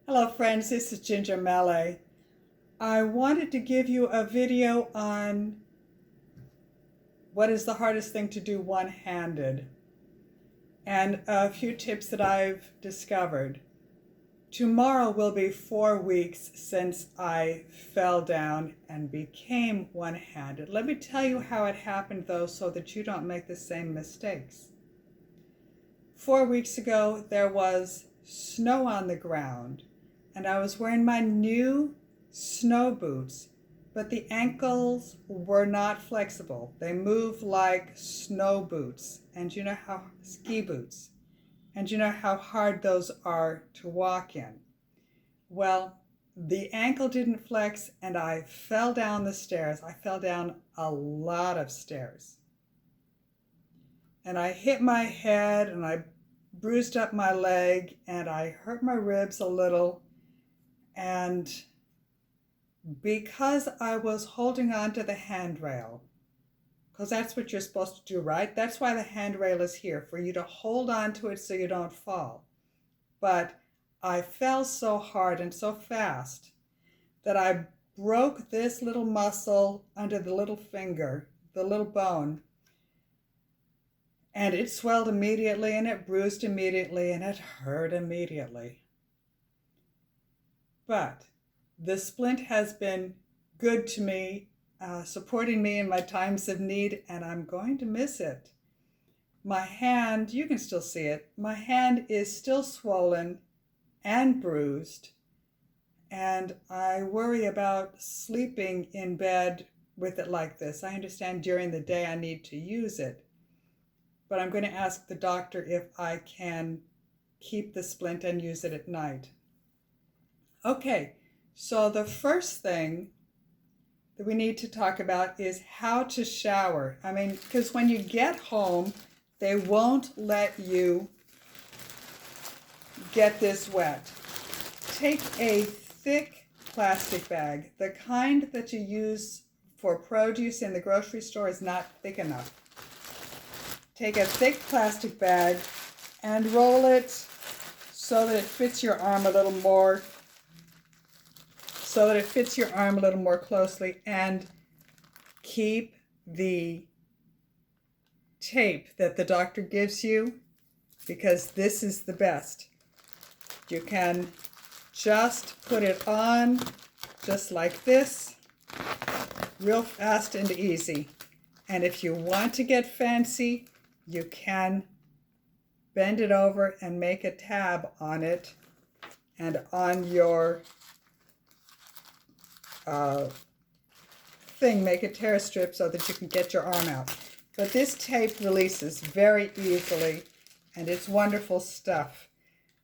Hello friends, this is Ginger Mallet. I wanted to give you a video on what is the hardest thing to do one-handed and a few tips that I've discovered. Tomorrow will be 4 weeks since I fell down and became one-handed. Let me tell you how it happened though so that you don't make the same mistakes. 4 weeks ago there was snow on the ground and I was wearing my new snow boots, but the ankles were not flexible. They move like snow boots, and you know how ski boots, and you know how hard those are to walk in. Well, the ankle didn't flex and I fell down the stairs. I fell down a lot of stairs. And I hit my head and I bruised up my leg and I hurt my ribs a little. And because I was holding on to the handrail, because that's what you're supposed to do, right? That's why the handrail is here, for you to hold on to it so you don't fall. But I fell so hard and so fast that I broke this little muscle under the little finger, the little bone, and it swelled immediately and it bruised immediately and it hurt immediately. But the splint has been good to me, supporting me in my times of need, and I'm going to miss it. My hand, you can still see it, my hand is still swollen and bruised, and I worry about sleeping in bed with it like this. I understand during the day I need to use it, but I'm going to ask the doctor if I can keep the splint and use it at night. Okay, so the first thing that we need to talk about is how to shower. I mean, because when you get home, they won't let you get this wet. Take a thick plastic bag. The kind that you use for produce in the grocery store is not thick enough. Take a thick plastic bag and roll it so that it fits your arm a little more closely, and keep the tape that the doctor gives you, because this is the best. You can just put it on just like this, real fast and easy. And if you want to get fancy, you can bend it over and make a tab on it and on your make a tear strip so that you can get your arm out. But this tape releases very easily, and it's wonderful stuff.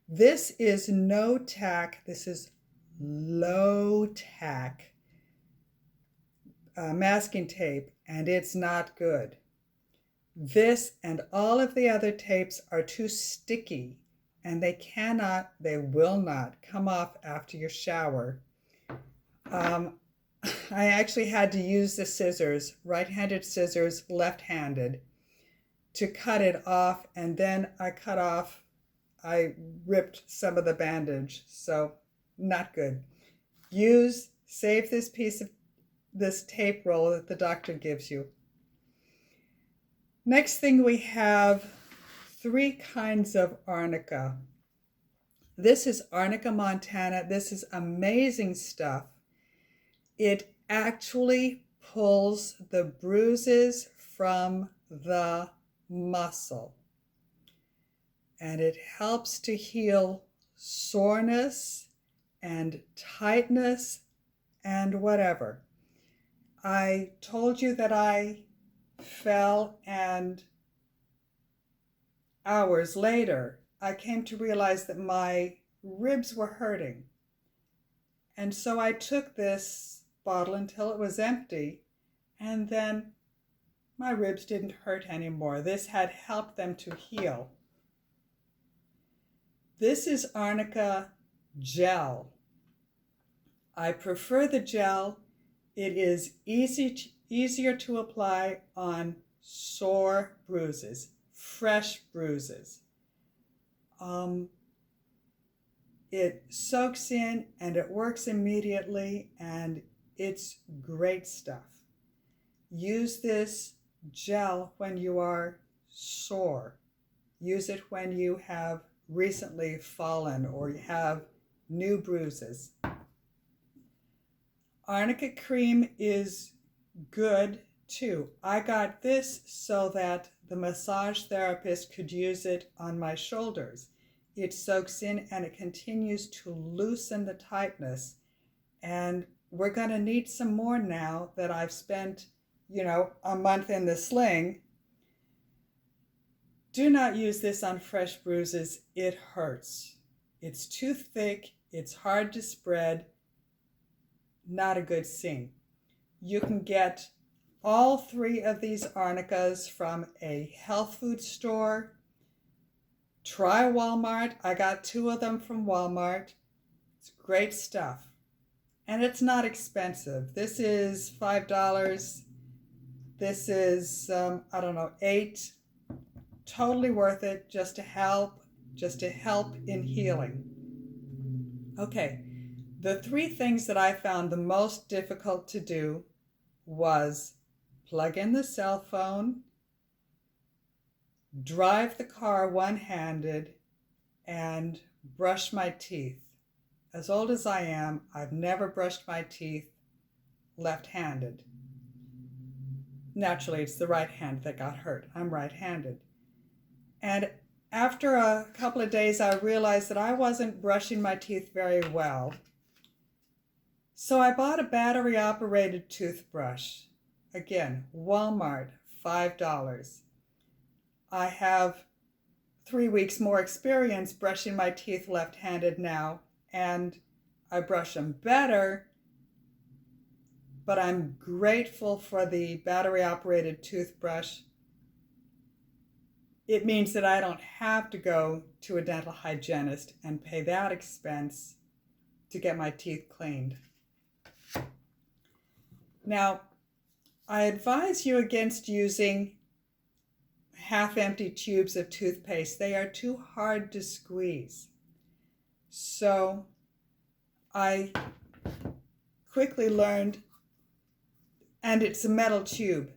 This is no tack, this is low tack masking tape, and it's not good. This and all of the other tapes are too sticky, and they will not come off after your shower. I actually had to use the scissors, right-handed scissors, left-handed, to cut it off, and then I ripped some of the bandage, so not good. Save this tape roll that the doctor gives you. Next thing, we have 3 kinds of arnica. This is Arnica montana. This is amazing stuff. It actually pulls the bruises from the muscle, and it helps to heal soreness and tightness and whatever. I told you that I fell, and hours later I came to realize that my ribs were hurting. And so I took this bottle until it was empty, and then my ribs didn't hurt anymore. This had helped them to heal. This is Arnica gel. I prefer the gel. It is easier to apply on sore bruises, fresh bruises. It soaks in and it works immediately, and it's great stuff. Use this gel when you are sore. Use it when you have recently fallen or you have new bruises. Arnica cream is good too. I got this so that the massage therapist could use it on my shoulders. It soaks in and it continues to loosen the tightness. And we're going to need some more now that I've spent, a month in the sling. Do not use this on fresh bruises. It hurts. It's too thick. It's hard to spread. Not a good scene. You can get all 3 of these arnicas from a health food store. Try Walmart. I got 2 of them from Walmart. It's great stuff. And it's not expensive. This is $5. This is, $8. Totally worth it just to help in healing. Okay, the 3 things that I found the most difficult to do was plug in the cell phone, drive the car one-handed, and brush my teeth. As old as I am, I've never brushed my teeth left-handed. Naturally, it's the right hand that got hurt. I'm right-handed. And after a couple of days, I realized that I wasn't brushing my teeth very well. So I bought a battery-operated toothbrush. Again, Walmart, $5. I have 3 weeks more experience brushing my teeth left-handed now, and I brush them better, but I'm grateful for the battery-operated toothbrush. It means that I don't have to go to a dental hygienist and pay that expense to get my teeth cleaned. Now, I advise you against using half-empty tubes of toothpaste. They are too hard to squeeze. So I quickly learned, and it's a metal tube.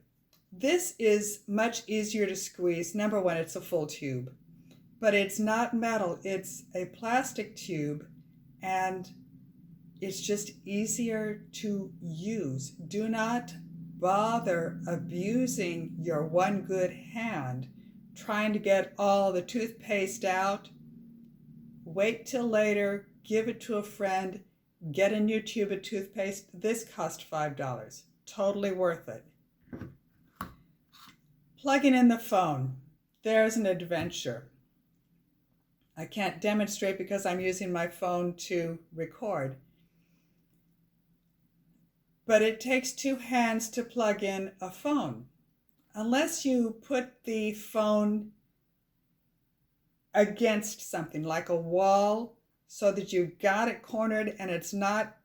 This is much easier to squeeze. Number one, it's a full tube, but it's not metal. It's a plastic tube, and it's just easier to use. Do not bother abusing your one good hand trying to get all the toothpaste out. Wait till later, give it to a friend, get a new tube of toothpaste. This cost $5. Totally worth it. Plugging in the phone. There's an adventure. I can't demonstrate because I'm using my phone to record. But it takes 2 hands to plug in a phone. Unless you put the phone against something like a wall so that you've got it cornered and it's not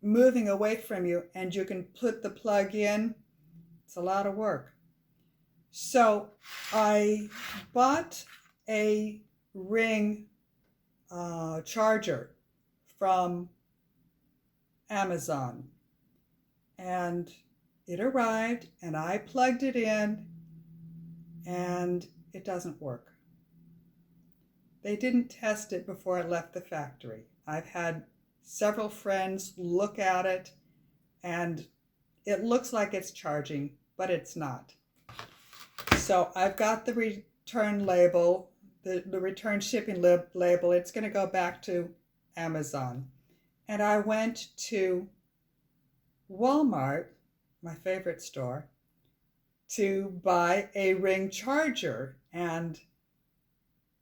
moving away from you and you can put the plug in, it's a lot of work. So I bought a Ring charger from Amazon, and it arrived and I plugged it in and it doesn't work. They didn't test it before it left the factory. I've had several friends look at it and it looks like it's charging, but it's not. So I've got the return label, the return shipping label. It's going to go back to Amazon. And I went to Walmart, my favorite store, to buy a Ring charger, and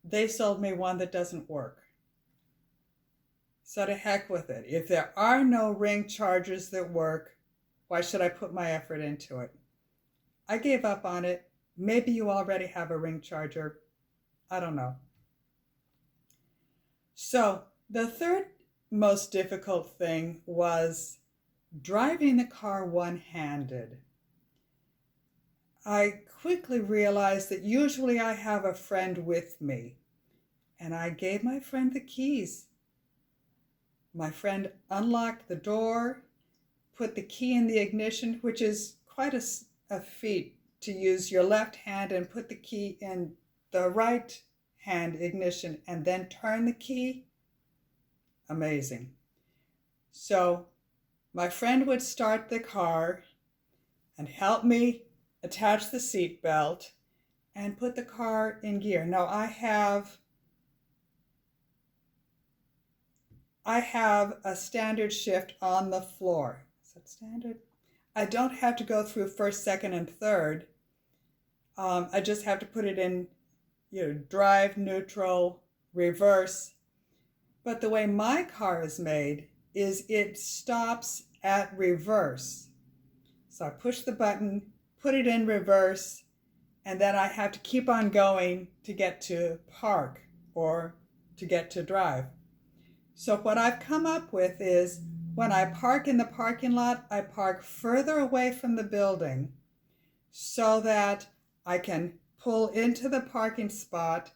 they sold me one that doesn't work. So to heck with it. If there are no Ring chargers that work, why should I put my effort into it? I gave up on it. Maybe you already have a Ring charger. I don't know. So the third most difficult thing was driving the car one-handed. I quickly realized that usually I have a friend with me, and I gave my friend the keys. my friend unlocked the door, put the key in the ignition, which is quite a feat to use your left hand and put the key in the right hand ignition and then turn the key. Amazing. So my friend would start the car and help me attach the seat belt and put the car in gear. Now I have a standard shift on the floor. Is that standard? I don't have to go through first, second, and third. I just have to put it in, drive, neutral, reverse. But the way my car is made is it stops at reverse. So I push the button, put it in reverse, and then I have to keep on going to get to park or to get to drive. So what I've come up with is when I park in the parking lot, I park further away from the building so that I can pull into the parking spot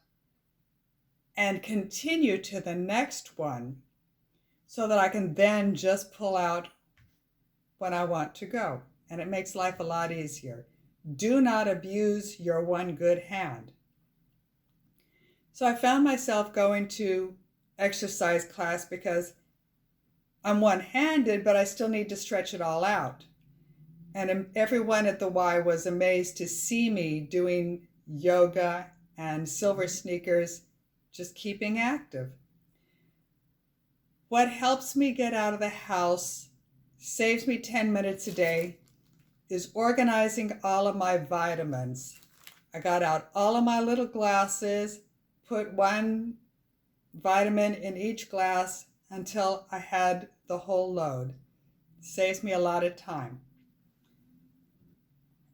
and continue to the next one so that I can then just pull out when I want to go. And it makes life a lot easier. Do not abuse your one good hand. So I found myself going to exercise class because I'm one-handed, but I still need to stretch it all out. And everyone at the Y was amazed to see me doing yoga and silver sneakers, just keeping active. What helps me get out of the house, saves me 10 minutes a day, is organizing all of my vitamins. I got out all of my little glasses, put one vitamin in each glass until I had the whole load. Saves me a lot of time.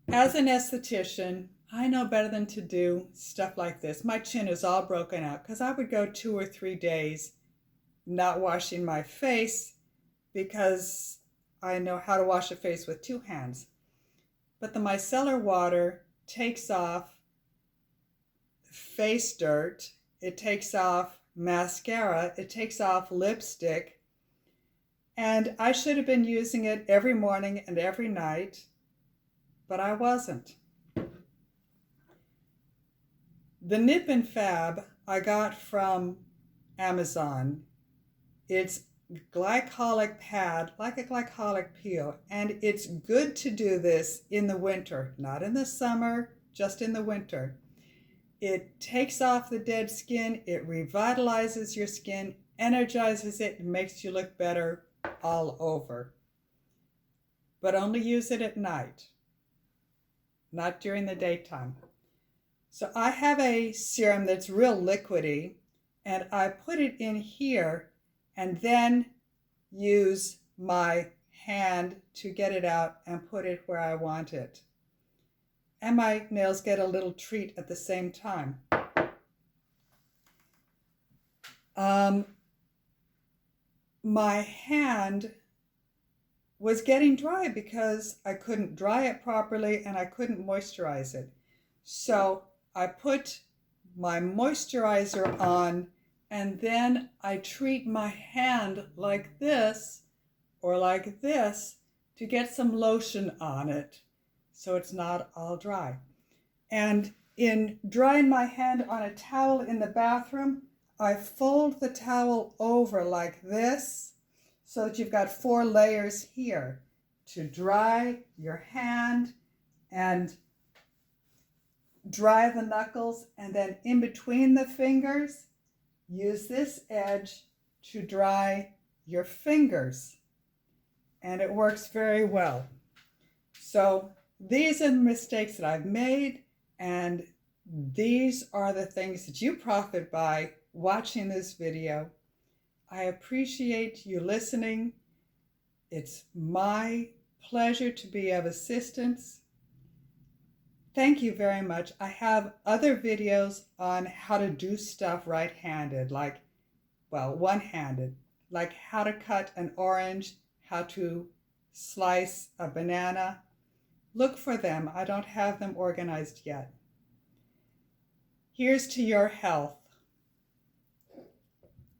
As an esthetician, I know better than to do stuff like this. My chin is all broken out because I would go 2 or 3 days not washing my face because I know how to wash a face with 2 hands. But the micellar water takes off face dirt, it takes off mascara, it takes off lipstick, and I should have been using it every morning and every night, but I wasn't. The Nip and Fab I got from Amazon. It's glycolic pad, like a glycolic peel, and it's good to do this in the winter, not in the summer, just in the winter. It takes off the dead skin, it revitalizes your skin, energizes it, and makes you look better all over. But only use it at night, not during the daytime. So I have a serum that's real liquidy, and I put it in here and then use my hand to get it out and put it where I want it. And my nails get a little treat at the same time. My hand was getting dry because I couldn't dry it properly and I couldn't moisturize it. So I put my moisturizer on, and then I treat my hand like this or like this to get some lotion on it so it's not all dry. And in drying my hand on a towel in the bathroom, I fold the towel over like this so that you've got 4 layers here to dry your hand and dry the knuckles, and then in between the fingers, use this edge to dry your fingers. And it works very well. So these are the mistakes that I've made, and these are the things that you profit by watching this video. I appreciate you listening. It's my pleasure to be of assistance. Thank you very much. I have other videos on how to do stuff right-handed, one-handed, like how to cut an orange, how to slice a banana. Look for them. I don't have them organized yet. Here's to your health.